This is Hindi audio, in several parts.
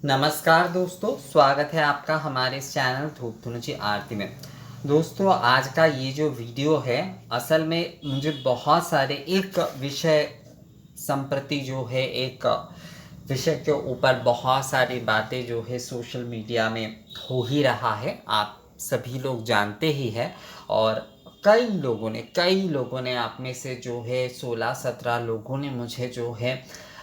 नमस्कार दोस्तों, स्वागत है आपका हमारे इस चैनल धूप धुनुची आरती में। दोस्तों, आज का ये जो वीडियो है, असल में मुझे बहुत सारे एक विषय संप्रति जो है एक विषय के ऊपर बहुत सारी बातें जो है सोशल मीडिया में हो ही रहा है। आप सभी लोग जानते ही हैं और कई लोगों ने आप में से जो है 16-17 लोगों ने मुझे जो है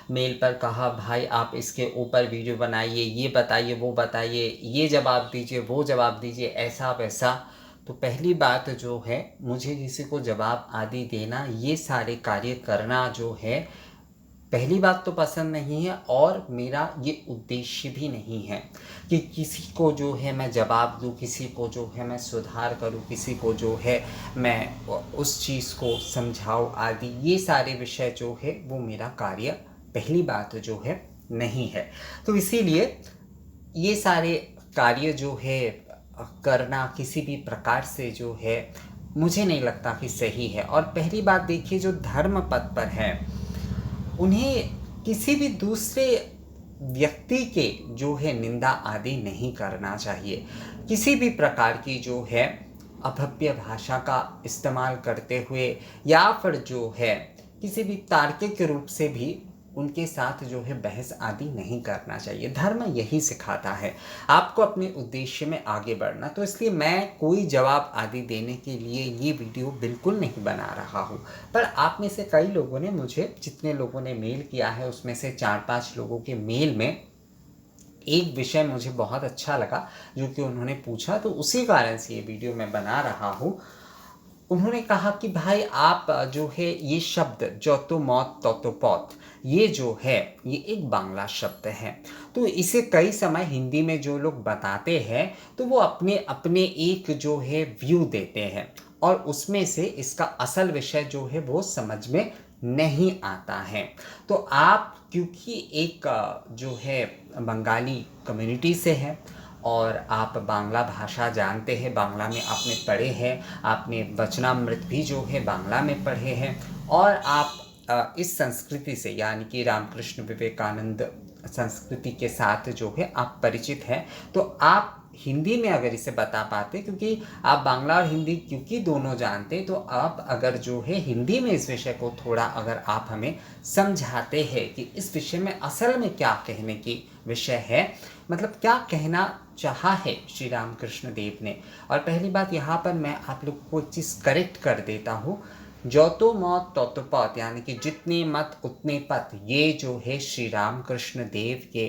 मेल पर कहा, भाई आप इसके ऊपर वीडियो बनाइए, ये बताइए, वो बताइए, ये जवाब दीजिए, वो जवाब दीजिए, ऐसा वैसा। तो पहली बात जो है, मुझे किसी को जवाब आदि देना, ये सारे कार्य करना जो है, पहली बात तो पसंद नहीं है और मेरा ये उद्देश्य भी नहीं है कि किसी को जो है मैं जवाब दूँ, किसी को जो है मैं सुधार करूँ, किसी को जो है मैं उस चीज़ को समझाऊँ आदि। ये सारे विषय जो है वो मेरा कार्य पहली बात जो है नहीं है। तो इसीलिए ये सारे कार्य जो है करना किसी भी प्रकार से जो है मुझे नहीं लगता कि सही है। और पहली बात देखिए, जो धर्म पद पर है उन्हें किसी भी दूसरे व्यक्ति के जो है निंदा आदि नहीं करना चाहिए। किसी भी प्रकार की जो है अभव्य भाषा का इस्तेमाल करते हुए या फिर जो है किसी भी तार्किक रूप से भी उनके साथ जो है बहस आदि नहीं करना चाहिए। धर्म यही सिखाता है आपको अपने उद्देश्य में आगे बढ़ना। तो इसलिए मैं कोई जवाब आदि देने के लिए ये वीडियो बिल्कुल नहीं बना रहा हूँ। पर आप में से कई लोगों ने मुझे, जितने लोगों ने मेल किया है उसमें से 4-5 लोगों के मेल में एक विषय मुझे बहुत अच्छा लगा जो कि उन्होंने पूछा, तो उसी कारण से ये वीडियो मैं बना रहा हूँ। उन्होंने कहा कि भाई आप जो है ये शब्द जो तो मौत तो पौत, ये जो है ये एक बांग्ला शब्द है। तो इसे कई समय हिंदी में जो लोग बताते हैं तो वो अपने अपने एक जो है व्यू देते हैं और उसमें से इसका असल विषय जो है वो समझ में नहीं आता है। तो आप क्योंकि एक जो है बंगाली कम्युनिटी से है और आप बांग्ला भाषा जानते हैं, बांग्ला में आपने पढ़े हैं, आपने वचनामृत भी जो है बांग्ला में पढ़े हैं और आप इस संस्कृति से यानी कि रामकृष्ण विवेकानंद संस्कृति के साथ जो है आप परिचित हैं। तो आप हिंदी में अगर इसे बता पाते, क्योंकि आप बांग्ला और हिंदी क्योंकि दोनों जानते, तो आप अगर जो है हिंदी में इस विषय को थोड़ा अगर आप हमें समझाते हैं कि इस विषय में असल में क्या कहने की विषय है, मतलब क्या कहना चाहा है श्री रामकृष्ण देव ने। और पहली बात यहाँ पर मैं आप लोग को एक चीज़ करेक्ट कर देता हूँ, जो तो मौत तो पौत, यानी कि जितने मत उतने पथ, ये जो है श्री रामकृष्ण देव के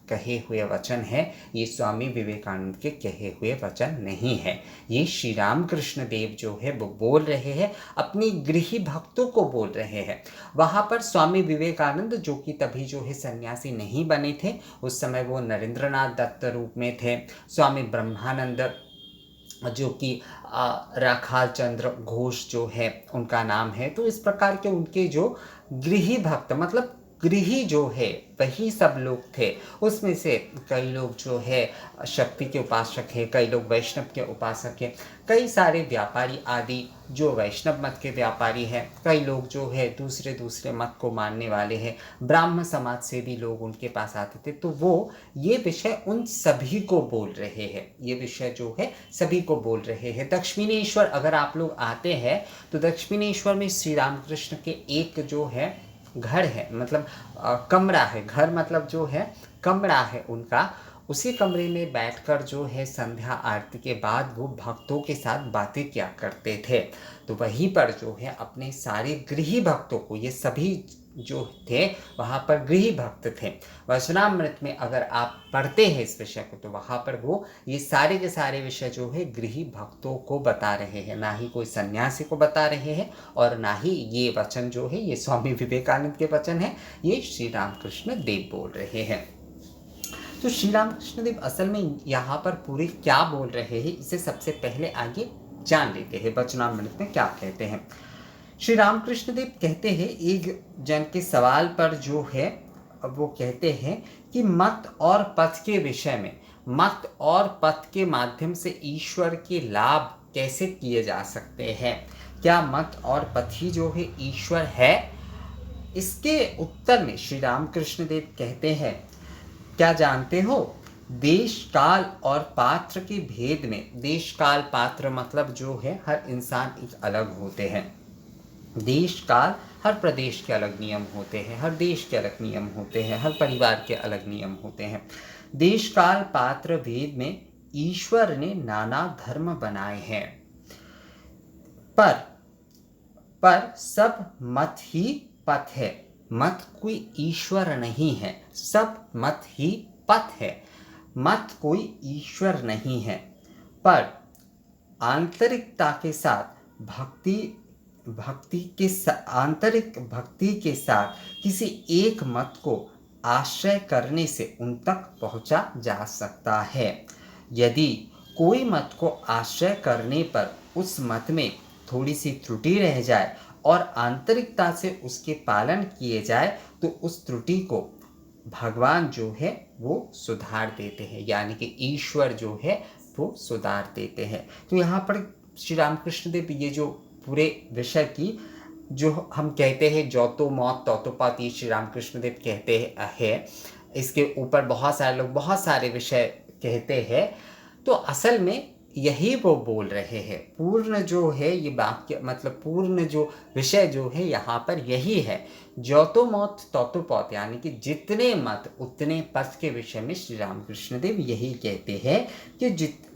कहे हुए वचन है, ये स्वामी विवेकानंद के कहे हुए वचन नहीं है। ये श्री रामकृष्ण देव जो है वो बोल रहे हैं, अपने गृही भक्तों को बोल रहे हैं। वहाँ पर स्वामी विवेकानंद जो कि तभी जो है सन्यासी नहीं बने थे, उस समय वो नरेंद्रनाथ दत्त रूप में थे। स्वामी ब्रह्मानंद जो कि राखाल चंद्र घोष जो है उनका नाम है। तो इस प्रकार के उनके जो गृही भक्त, मतलब गृही जो है वही सब लोग थे। उसमें से कई लोग जो है शक्ति के उपासक हैं, कई लोग वैष्णव के उपासक हैं, कई सारे व्यापारी आदि जो वैष्णव मत के व्यापारी हैं, कई लोग जो है दूसरे मत को मानने वाले हैं, ब्राह्मण समाज से भी लोग उनके पास आते थे। तो वो ये विषय उन सभी को बोल रहे हैं, ये विषय जो है सभी को बोल रहे हैं। दक्षिणेश्वर अगर आप लोग आते हैं तो दक्षिणेश्वर में श्री रामकृष्ण के एक जो है घर है, मतलब कमरा है, घर मतलब जो है कमरा है उनका। उसी कमरे में बैठकर जो है संध्या आरती के बाद वो भक्तों के साथ बातें किया करते थे। तो वहीं पर जो है अपने सारे गृही भक्तों को, ये सभी जो थे वहाँ पर गृही भक्त थे। वचनामृत में अगर आप पढ़ते हैं इस विषय को तो वहाँ पर वो ये सारे के सारे विषय जो है गृही भक्तों को बता रहे हैं, ना ही कोई सन्यासी को बता रहे हैं और ना ही ये वचन जो है ये स्वामी विवेकानंद के वचन है, ये श्री रामकृष्ण देव बोल रहे हैं। तो श्री रामकृष्ण देव असल में यहाँ पर पूरे क्या बोल रहे हैं, इसे सबसे पहले आगे जान लेते हैं। वचनामृत में क्या कहते हैं। श्री रामकृष्ण देव कहते हैं, एक जन के सवाल पर जो है वो कहते हैं कि मत और पथ के विषय में, मत और पथ के माध्यम से ईश्वर के लाभ कैसे किए जा सकते हैं, क्या मत और पथ ही जो है ईश्वर है। इसके उत्तर में श्री रामकृष्ण देव कहते हैं क्या जानते हो? देश काल और पात्र के भेद में, देश काल पात्र मतलब जो है हर इंसान एक अलग होते हैं। देश काल, हर प्रदेश के अलग नियम होते हैं, हर देश के अलग नियम होते हैं, हर परिवार के अलग नियम होते हैं। देश काल पात्र भेद में ईश्वर ने नाना धर्म बनाए हैं, पर सब मत ही पथ है। मत कोई ईश्वर नहीं है, सब मत ही पथ है। मत कोई ईश्वर नहीं है, पर आंतरिकता के साथ आंतरिक भक्ति के साथ किसी एक मत को आश्रय करने से उन तक पहुंचा जा सकता है। यदि कोई मत को आश्रय करने पर उस मत में थोड़ी सी त्रुटि रह जाए और आंतरिकता से उसके पालन किए जाए, तो उस त्रुटि को भगवान जो है वो सुधार देते हैं, यानी कि ईश्वर जो है वो सुधार देते हैं। तो यहाँ पर श्री रामकृष्ण देव ये जो पूरे विषय की जो हम कहते हैं जो तो मौत तो तो पथ, ये श्री रामकृष्ण देव कहते हैं। इसके ऊपर बहुत सारे लोग बहुत सारे विषय कहते हैं, तो असल में यही वो बोल रहे हैं। पूर्ण जो है ये वाक्य मतलब पूर्ण जो विषय जो है यहाँ पर यही है, जो तो मौत तो पौत, यानी कि जितने मत उतने पथ के विषय में श्री रामकृष्ण देव यही कहते हैं कि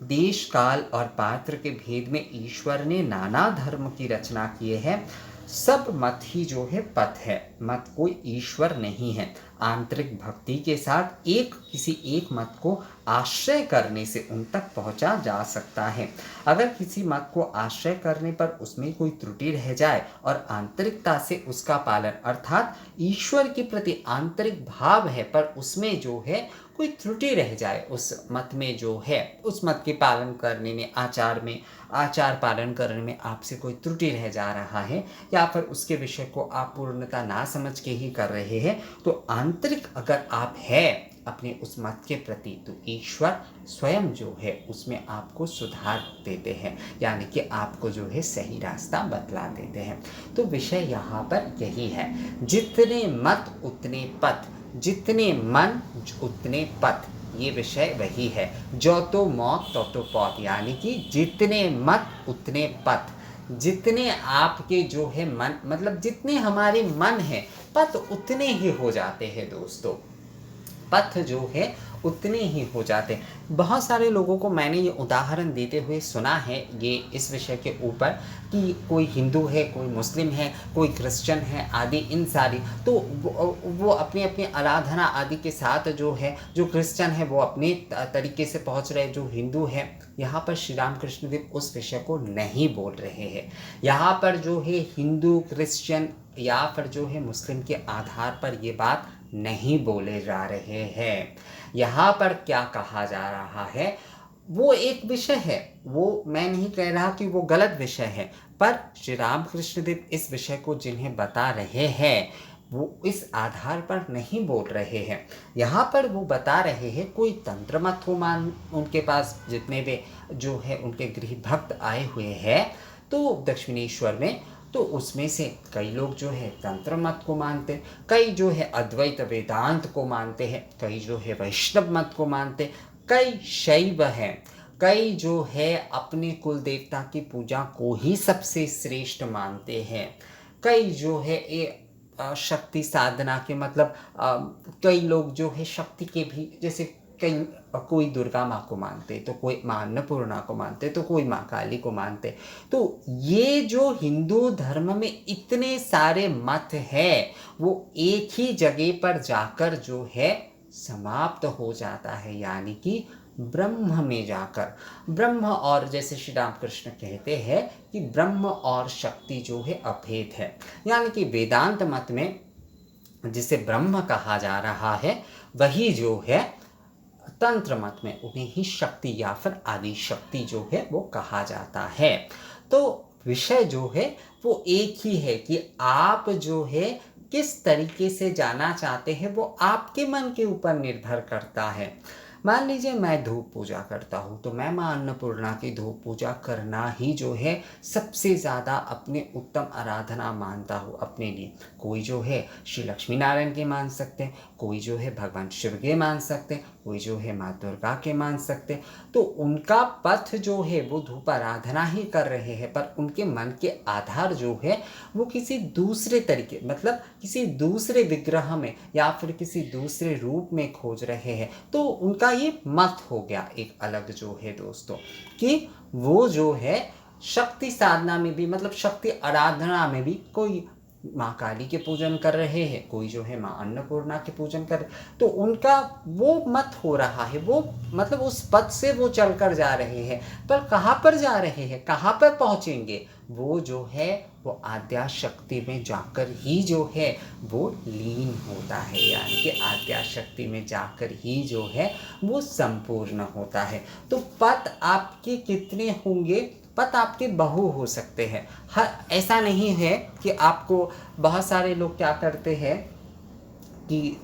देश काल और पात्र के भेद में ईश्वर ने नाना धर्म की रचना किए हैं। सब मत ही जो है पथ है, मत कोई ईश्वर नहीं है। आंतरिक भक्ति के साथ किसी एक मत को आश्रय करने से उन तक पहुंचा जा सकता है। अगर किसी मत को आश्रय करने पर उसमें कोई त्रुटि रह जाए और आंतरिकता से उसका पालन, अर्थात ईश्वर के प्रति आंतरिक भाव है पर उसमें जो है कोई त्रुटि रह जाए, उस मत में जो है उस मत के पालन करने में, आचार पालन करने में आपसे कोई त्रुटि रह जा रहा है, या फिर उसके विषय को आप पूर्णता ना समझ के ही कर रहे हैं, तो आंतरिक अगर आप है अपने उस मत के प्रति, तो ईश्वर स्वयं जो है उसमें आपको सुधार देते हैं, यानी कि आपको जो है सही रास्ता बतला देते हैं। तो विषय यहाँ पर यही है, जितने मत उतने पथ, जितने मन उतने पथ, ये विषय वही है। जो तो मौत तो पौत, यानी कि जितने मत उतने पथ, जितने आपके जो है मन मतलब जितने हमारे मन है, पथ उतने ही हो जाते हैं दोस्तों, पथ जो है उतने ही हो जाते हैं। बहुत सारे लोगों को मैंने ये उदाहरण देते हुए सुना है ये इस विषय के ऊपर कि कोई हिंदू है, कोई मुस्लिम है, कोई क्रिश्चियन है आदि, इन सारी तो वो अपनी अपनी आराधना आदि के साथ जो है, जो क्रिश्चियन है वो अपने तरीके से पहुंच रहे, जो हिंदू है, यहाँ पर श्री रामकृष्ण देव उस विषय को नहीं बोल रहे हैं। यहाँ पर जो है हिंदू, क्रिश्चियन या फिर जो है मुस्लिम के आधार पर ये बात नहीं बोले जा रहे हैं। यहाँ पर क्या कहा जा रहा है, वो एक विषय है, वो मैं नहीं कह रहा कि वो गलत विषय है, पर श्री रामकृष्ण देव इस विषय को जिन्हें बता रहे हैं वो इस आधार पर नहीं बोल रहे हैं। यहाँ पर वो बता रहे हैं कोई तंत्र मत को उनके पास जितने भी जो है उनके गृह भक्त आए हुए हैं तो दक्षिणेश्वर में, तो उसमें से कई लोग जो है तंत्र मत को मानते, कई जो है अद्वैत वेदांत को मानते हैं, कई जो है वैष्णव मत को मानते, कई शैव हैं, कई जो है अपने कुल देवता की पूजा को ही सबसे श्रेष्ठ मानते हैं, कई जो है शक्ति साधना के मतलब कई लोग जो है शक्ति के भी, जैसे कोई दुर्गा माँ को मानते, तो कोई माँ अन्नपूर्णा को मानते, तो कोई माँ काली को मानते। तो ये जो हिंदू धर्म में इतने सारे मत हैं वो एक ही जगह पर जाकर जो है समाप्त हो जाता है, यानी कि ब्रह्म में जाकर। ब्रह्म, और जैसे श्री रामकृष्ण कहते हैं कि ब्रह्म और शक्ति जो है अभेद है, यानी कि वेदांत मत में जिसे ब्रह्म कहा जा रहा है वही जो है तंत्र मत में उन्हें ही शक्ति या फिर आदि शक्ति जो है वो कहा जाता है। तो विषय जो है वो एक ही है कि आप जो है किस तरीके से जाना चाहते हैं वो आपके मन के ऊपर निर्भर करता है। मान लीजिए मैं धूप पूजा करता हूँ, तो मैं माँ अन्नपूर्णा की धूप पूजा करना ही जो है सबसे ज़्यादा अपने उत्तम आराधना मानता हूँ अपने लिए। कोई जो है श्री लक्ष्मी नारायण के मान सकते हैं, कोई जो है भगवान शिव के मान सकते हैं, कोई जो है माँ दुर्गा के मान सकते हैं। तो उनका पथ जो है वो धूप आराधना ही कर रहे हैं, पर उनके मन के आधार जो है वो किसी दूसरे तरीके, मतलब किसी दूसरे विग्रह में या फिर किसी दूसरे रूप में खोज रहे हैं। तो उनका ये मत हो गया एक अलग जो है दोस्तों, कि वो जो है शक्ति साधना में भी, मतलब शक्ति आराधना में भी कोई माँ काली के पूजन कर रहे हैं, कोई जो है माँ अन्नपूर्णा के पूजन कर, तो उनका वो मत हो रहा है, वो मतलब उस पद से वो चलकर जा रहे हैं। पर कहाँ पर जा रहे हैं, कहाँ पर पहुँचेंगे, वो जो है वो आद्या शक्ति में जाकर ही जो है वो लीन होता है, यानी कि आद्या शक्ति में जाकर ही जो है वो संपूर्ण होता है। तो पद आपके कितने होंगे, पत आपके बहु हो सकते हैं। हर ऐसा नहीं है कि आपको, बहुत सारे लोग क्या करते हैं कि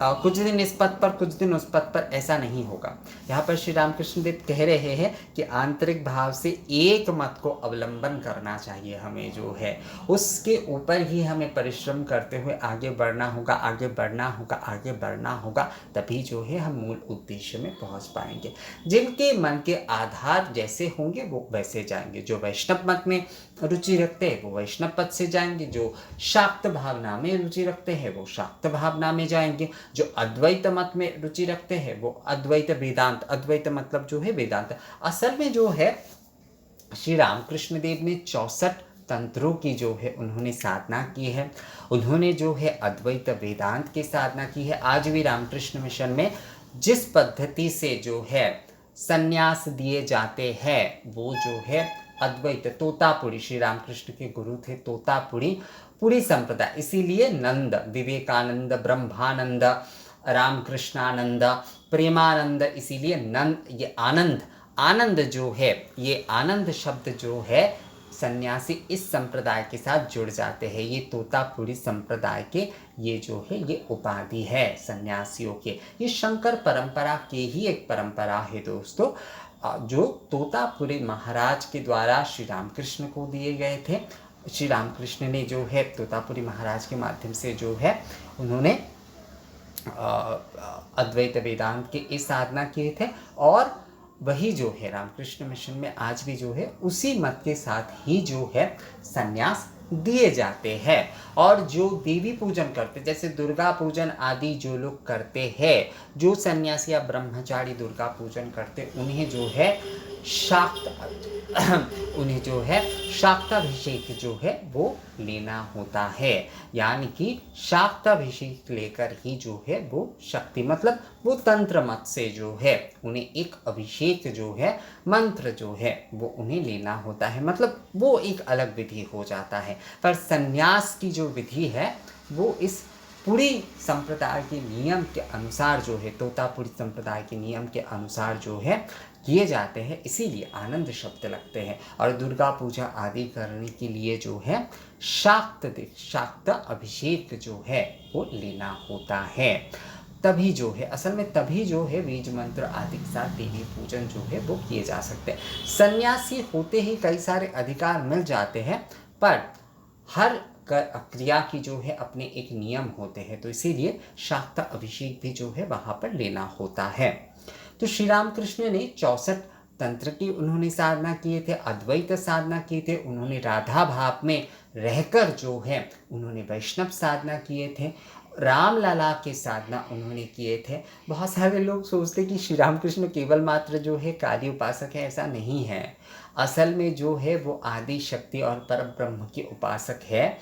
कुछ दिन इस पद पर कुछ दिन उस पद पर, ऐसा नहीं होगा। यहाँ पर श्री रामकृष्ण देव कह रहे हैं कि आंतरिक भाव से एक मत को अवलंबन करना चाहिए हमें, जो है उसके ऊपर ही हमें परिश्रम करते हुए आगे बढ़ना होगा, आगे बढ़ना होगा, आगे बढ़ना होगा, तभी जो है हम मूल उद्देश्य में पहुँच पाएंगे। जिनके मन के आधार जैसे होंगे वो वैसे जाएंगे। जो वैष्णव मत में रुचि रखते हैं वो वैष्णव पद से जाएंगे, जो शाक्त भावना में रुचि रखते हैं वो शाक्त भावना में जाएंगे, जो अद्वैत मत में रुचि रखते हैं वो अद्वैत वेदांत, अद्वैत मतलब जो है वेदांत। असल में जो है श्री रामकृष्ण देव ने 64 तंत्रों की जो है उन्होंने साधना की है, उन्होंने जो है अद्वैत वेदांत की साधना की है। आज भी रामकृष्ण मिशन में जिस पद्धति से जो है संन्यास दिए जाते हैं वो जो है अद्वैत, तोतापुरी, श्री रामकृष्ण के गुरु थे तोतापुरी, पूरी संप्रदाय, इसीलिए नंद, विवेकानंद, ब्रह्मानंद, रामकृष्णानंद, प्रेमानंद, इसीलिए नंद, ये आनंद, आनंद जो है, ये आनंद शब्द जो है सन्यासी इस संप्रदाय के साथ जुड़ जाते हैं। ये तोतापुरी संप्रदाय के ये जो है ये उपाधि है सन्यासियों के। ये शंकर परंपरा के ही एक परंपरा है दोस्तों, जो तोतापुरी महाराज के द्वारा श्री रामकृष्ण को दिए गए थे। श्री रामकृष्ण ने जो है तोतापुरी महाराज के माध्यम से जो है उन्होंने अद्वैत वेदांत की इस साधना किए थे, और वही जो है रामकृष्ण मिशन में आज भी जो है उसी मत के साथ ही जो है संन्यास दिए जाते हैं। और जो देवी पूजन करते, जैसे दुर्गा पूजन आदि जो लोग करते हैं, जो सन्यासी या ब्रह्मचारी दुर्गा पूजन करते, उन्हें जो है उन्हें जो है शाक्ताभिषेक जो है वो लेना होता है, यानी कि शाक्ताभिषेक लेकर ही जो है वो शक्ति, मतलब वो तंत्र मत से जो है उन्हें एक अभिषेक जो है मंत्र जो है वो उन्हें लेना होता है, मतलब वो एक अलग विधि हो जाता है। पर संन्यास की जो विधि है वो इस पूरी संप्रदाय के नियम के अनुसार जो है, तोतापुरी संप्रदाय के नियम के अनुसार जो है किए जाते हैं, इसीलिए आनंद शब्द लगते हैं। और दुर्गा पूजा आदि करने के लिए जो है शाक्त अभिषेक जो है वो लेना होता है, तभी जो है, असल में तभी जो है बीज मंत्र आदि के साथ देवी पूजन जो है वो किए जा सकते हैं। सन्यासी होते ही कई सारे अधिकार मिल जाते हैं, पर हर क्रिया की जो है अपने एक नियम होते हैं, तो इसीलिए शाक्त अभिषेक भी जो है वहाँ पर लेना होता है। तो श्री रामकृष्ण ने 64 तंत्र की उन्होंने साधना किए थे, अद्वैत साधना किए थे, उन्होंने राधा भाव में रहकर जो है उन्होंने वैष्णव साधना किए थे, रामलला के साधना उन्होंने किए थे। बहुत सारे लोग सोचते कि श्री रामकृष्ण केवल मात्र जो है काली उपासक है, ऐसा नहीं है। असल में जो है वो आदि शक्ति और परब्रह्म के उपासक है,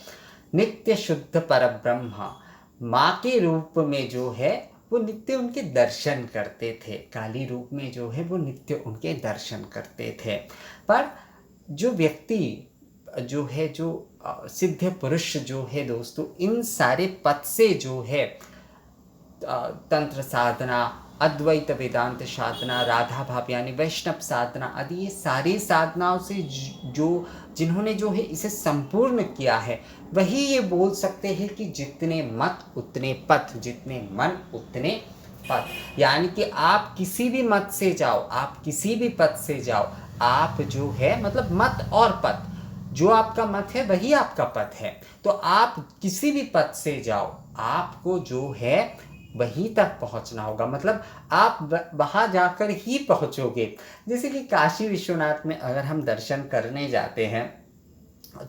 नित्य शुद्ध परब्रह्म माँ के रूप में जो है वो नित्य उनके दर्शन करते थे, काली रूप में जो है वो नित्य उनके दर्शन करते थे। पर जो व्यक्ति जो है, जो सिद्ध पुरुष जो है दोस्तों, इन सारे पद से जो है तंत्र साधना, अद्वैत वेदांत साधना, राधा भाव यानी वैष्णव साधना आदि, ये सारी साधनाओं से जो जिन्होंने जो है इसे संपूर्ण किया है, वही ये बोल सकते हैं कि जितने मत उतने पथ, जितने मन उतने पथ, यानी कि आप किसी भी मत से जाओ, आप किसी भी पथ से जाओ, आप जो है मतलब मत और पथ, जो आपका मत है वही आपका पथ है। तो आप किसी भी पथ से जाओ, आपको जो है वहीं तक पहुंचना होगा, मतलब आप वहां जाकर ही पहुंचोगे। जैसे कि काशी विश्वनाथ में अगर हम दर्शन करने जाते हैं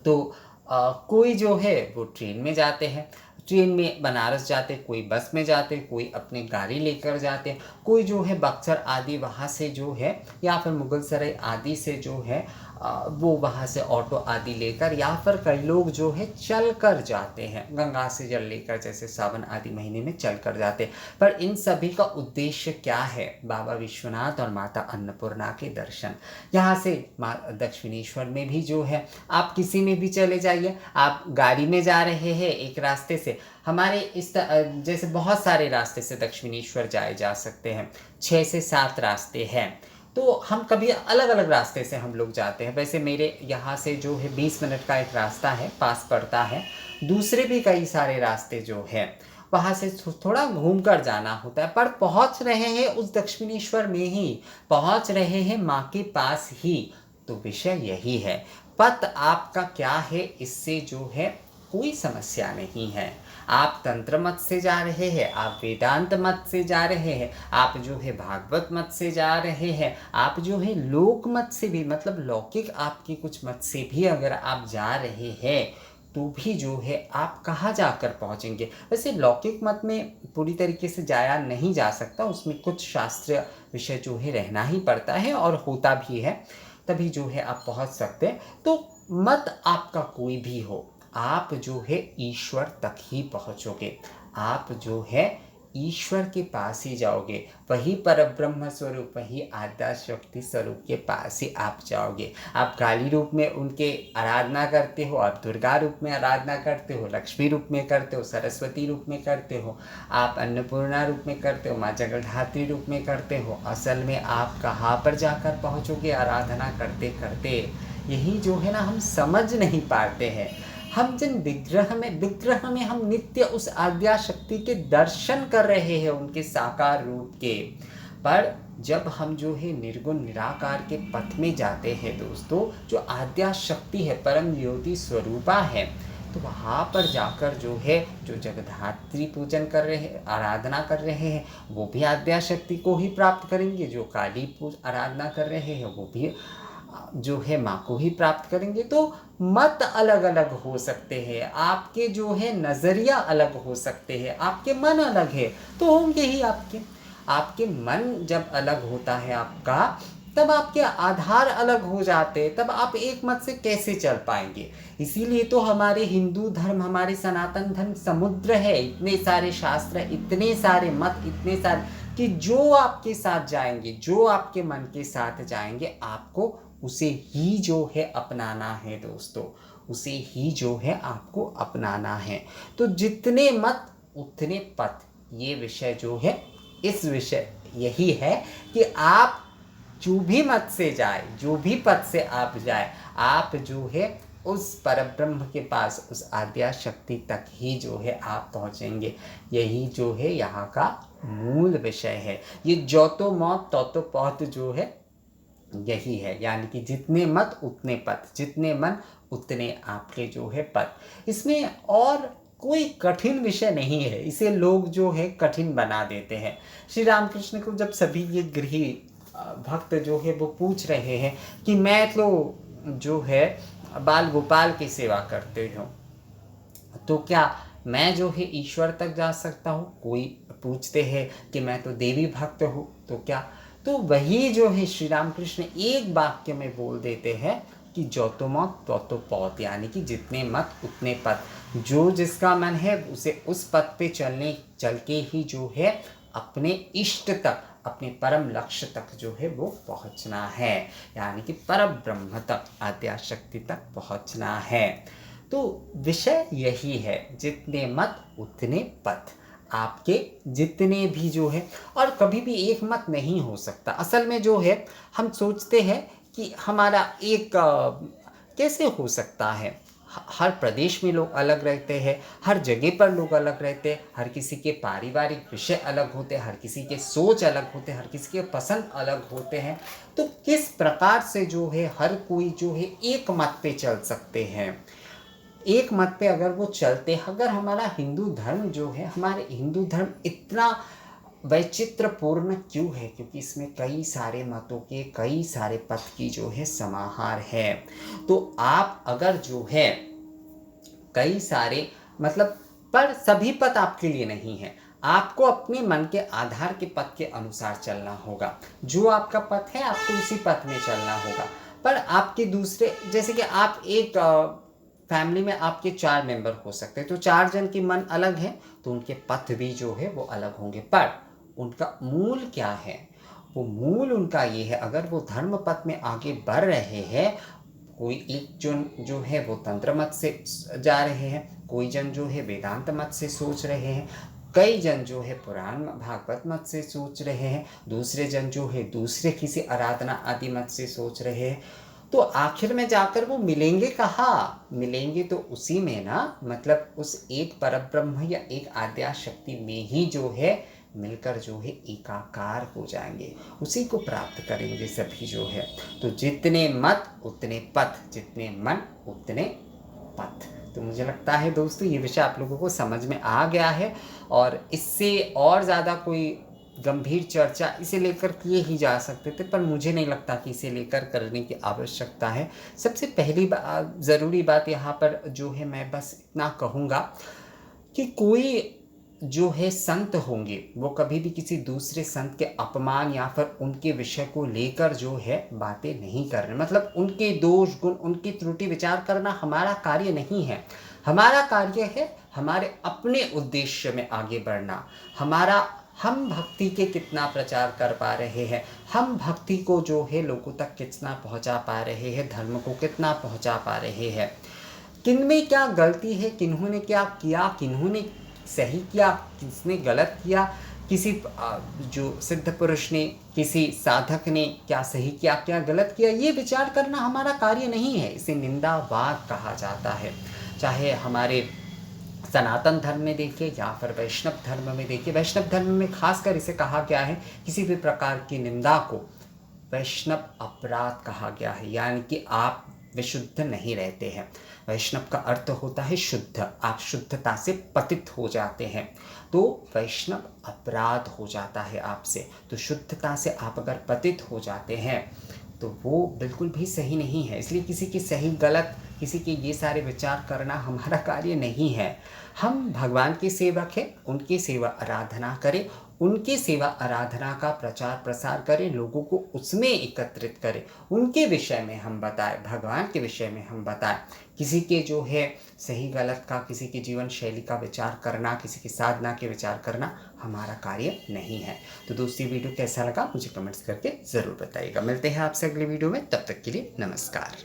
तो कोई जो है वो ट्रेन में जाते हैं, ट्रेन में बनारस जाते, कोई बस में जाते, कोई अपनी गाड़ी लेकर जाते, कोई जो है बक्सर आदि वहाँ से जो है, या फिर मुगलसराय आदि से जो है वो वहाँ से ऑटो आदि लेकर, या फिर कई लोग जो है चल कर जाते हैं, गंगा से जल लेकर, जैसे सावन आदि महीने में चल कर जाते। पर इन सभी का उद्देश्य क्या है? बाबा विश्वनाथ और माता अन्नपूर्णा के दर्शन। यहाँ से माँ दक्षिणेश्वर में भी जो है आप किसी में भी चले जाइए, आप गाड़ी में जा रहे हैं एक रास्ते से, हमारे जैसे बहुत सारे रास्ते से दक्षिणेश्वर जाए जा सकते हैं, 6 से 7 रास्ते हैं, तो हम कभी अलग अलग रास्ते से हम लोग जाते हैं। वैसे मेरे यहाँ से जो है 20 मिनट का एक रास्ता है, पास पड़ता है, दूसरे भी कई सारे रास्ते जो है वहाँ से थोड़ा घूम कर जाना होता है, पर पहुँच रहे हैं उस दक्षिणेश्वर में ही, पहुँच रहे हैं माँ के पास ही। तो विषय यही है, पथ आपका क्या है इससे जो है कोई समस्या नहीं है। आप तंत्र मत से जा रहे हैं, आप वेदांत मत से जा रहे हैं, आप जो है भागवत मत से जा रहे हैं, आप जो है लोक मत से भी, मतलब लौकिक आपकी कुछ मत से भी अगर आप जा रहे हैं तो भी जो है आप कहाँ जाकर पहुँचेंगे। वैसे लौकिक मत में पूरी तरीके से जाया नहीं जा सकता, उसमें कुछ शास्त्रीय विषय जो है रहना ही पड़ता है और होता भी है, तभी जो है आप पहुँच सकते हैं। तो मत आपका कोई भी हो, आप जो है ईश्वर तक ही पहुँचोगे, आप जो है ईश्वर के पास ही जाओगे, वही परब्रह्म स्वरूप, वही आद्या शक्ति स्वरूप के पास ही आप जाओगे। आप काली रूप में उनके आराधना करते हो, आप दुर्गा रूप में आराधना करते हो, लक्ष्मी रूप में करते हो, सरस्वती रूप में करते हो, आप अन्नपूर्णा रूप में करते हो, माँ जगद्धात्री रूप में करते हो, असल में आप कहाँ पर जाकर पहुँचोगे आराधना करते करते? यही जो है ना हम समझ नहीं पाते हैं। हम जिन विग्रह में हम नित्य उस आद्या शक्ति के दर्शन कर रहे हैं, उनके साकार रूप के, पर जब हम जो है निर्गुण निराकार के पथ में जाते हैं दोस्तों, जो आद्या शक्ति है, परम ज्योति स्वरूपा है, तो वहाँ पर जाकर जो है जो जगद्धात्री पूजन कर रहे हैं, आराधना कर रहे हैं, वो भी आद्या शक्ति को ही प्राप्त करेंगे, जो काली आराधना कर रहे हैं वो भी जो है माँ को ही प्राप्त करेंगे। तो मत अलग अलग हो सकते हैं, आपके जो है नज़रिया अलग हो सकते हैं, आपके मन अलग है तो होंगे ही आपके मन जब अलग होता है आपका, तब आपके आधार अलग हो जाते हैं, तब आप एक मत से कैसे चल पाएंगे। इसीलिए तो हमारे हिंदू धर्म, हमारे सनातन धर्म समुद्र है, इतने सारे शास्त्र, इतने सारे मत, इतने सारे, कि जो आपके साथ जाएंगे, जो आपके मन के साथ जाएंगे, आपको उसे ही जो है अपनाना है दोस्तों, उसे ही जो है आपको अपनाना है। तो जितने मत उतने पथ, ये विषय जो है, इस विषय यही है कि आप जो भी मत से जाए, जो भी पथ से आप जाए, आप जो है उस परब्रह्म के पास, उस आद्या शक्ति तक ही जो है आप पहुँचेंगे। यही जो है यहाँ का मूल विषय है। ये जो तो मौत तो पौत जो है यही है, यानी कि जितने मत उतने पथ, जितने मन उतने आपके जो है पथ। इसमें और कोई कठिन विषय नहीं है, इसे लोग जो है कठिन बना देते हैं। श्री रामकृष्ण को जब सभी ये गृही भक्त जो है वो पूछ रहे हैं कि मैं तो जो है बाल गोपाल की सेवा करते हूँ, तो क्या मैं जो है ईश्वर तक जा सकता हूँ? कोई पूछते हैं कि मैं तो देवी भक्त हूँ, तो क्या? तो वही जो है श्री रामकृष्ण एक वाक्य में बोल देते हैं कि जो तो मत तो पौत, यानी कि जितने मत उतने पथ। जो जिसका मन है उसे उस पथ पे चल के ही जो है अपने इष्ट तक, अपने परम लक्ष्य तक जो है वो पहुंचना है, यानी कि परम ब्रह्म तक, आद्या शक्ति तक पहुंचना है। तो विषय यही है, जितने मत उतने पथ, आपके जितने भी जो है, और कभी भी एक मत नहीं हो सकता। असल में जो है हम सोचते हैं कि हमारा एक कैसे हो सकता है, हर प्रदेश में लोग अलग रहते हैं, हर जगह पर लोग अलग रहते हैं, हर किसी के पारिवारिक विषय अलग होते हैं, हर किसी के सोच अलग होते हैं, हर किसी के पसंद अलग होते हैं। तो किस प्रकार से जो है हर कोई जो है एक मत पे चल सकते हैं, एक मत पे अगर वो चलते, अगर हमारा हिंदू धर्म जो है, हमारे हिंदू धर्म इतना वैचित्रपूर्ण क्यों है? क्योंकि इसमें कई सारे मतों के कई सारे पथ की जो है समाहार है। तो आप अगर जो है कई सारे मतलब, पर सभी पथ आपके लिए नहीं है। आपको अपने मन के आधार के पथ के अनुसार चलना होगा। जो आपका पथ है आपको उसी पथ में चलना होगा। पर आपके दूसरे, जैसे कि आप एक फैमिली में आपके 4 मेंबर हो सकते हैं, तो 4 जन के मन अलग हैं, तो उनके पथ भी जो है वो अलग होंगे, पर उनका मूल क्या है? वो मूल उनका ये है, अगर वो धर्म पथ में आगे बढ़ रहे हैं, कोई एक जन जो है वो तंत्र मत से जा रहे हैं, कोई जन जो है वेदांत मत से सोच रहे हैं, कई जन जो है पुराण भागवत मत से सोच रहे हैं, दूसरे जन जो है दूसरे किसी आराधना आदि मत से सोच रहे हैं। तो आखिर में जाकर वो मिलेंगे कहाँ? मिलेंगे तो उसी में ना, मतलब उस एक परब्रह्म या एक आद्या शक्ति में ही जो है मिलकर जो है एकाकार हो जाएंगे, उसी को प्राप्त करेंगे सभी जो है। तो जितने मत उतने पथ, जितने मन उतने पथ। तो मुझे लगता है दोस्तों ये विषय आप लोगों को समझ में आ गया है, और इससे और ज़्यादा कोई गंभीर चर्चा इसे लेकर किए ही जा सकते थे, पर मुझे नहीं लगता कि इसे लेकर करने की आवश्यकता है। सबसे पहली ज़रूरी बात यहाँ पर जो है, मैं बस इतना कहूँगा कि कोई जो है संत होंगे वो कभी भी किसी दूसरे संत के अपमान या फिर उनके विषय को लेकर जो है बातें नहीं कर रहे, मतलब उनके दोष गुण उनकी त्रुटि विचार करना हमारा कार्य नहीं है। हमारा कार्य है हमारे अपने उद्देश्य में आगे बढ़ना। हम भक्ति के कितना प्रचार कर पा रहे हैं, हम भक्ति को जो है लोगों तक कितना पहुंचा पा रहे हैं, धर्म को कितना पहुंचा पा रहे हैं, किनमें क्या गलती है, किन्होंने क्या किया, किन्होंने सही किया, किसने गलत किया, किसी जो सिद्ध पुरुष ने, किसी साधक ने क्या सही किया क्या गलत किया, ये विचार करना हमारा कार्य नहीं है। इसे निंदावाद कहा जाता है। चाहे हमारे सनातन धर्म में देखिए या फिर वैष्णव धर्म में देखिए, वैष्णव धर्म में खासकर इसे कहा गया है, किसी भी प्रकार की निंदा को वैष्णव अपराध कहा गया है, यानी कि आप विशुद्ध नहीं रहते हैं। वैष्णव का अर्थ होता है शुद्ध, आप शुद्धता से पतित हो जाते हैं, तो वैष्णव अपराध हो जाता है आपसे। तो शुद्धता से आप अगर पतित हो जाते हैं तो वो बिल्कुल भी सही नहीं है। इसलिए किसी की सही गलत, किसी के ये सारे विचार करना हमारा कार्य नहीं है। हम भगवान के सेवक हैं, उनकी सेवा आराधना करें, उनकी सेवा आराधना का प्रचार प्रसार करें, लोगों को उसमें एकत्रित करें, उनके विषय में हम बताएं, भगवान के विषय में हम बताएं। किसी के जो है सही गलत का, किसी की जीवन शैली का विचार करना, किसी की साधना के विचार करना हमारा कार्य नहीं है। तो दोस्तों ये वीडियो कैसा लगा मुझे कमेंट्स करके ज़रूर बताइएगा। मिलते हैं आपसे अगले वीडियो में, तब तक के लिए नमस्कार।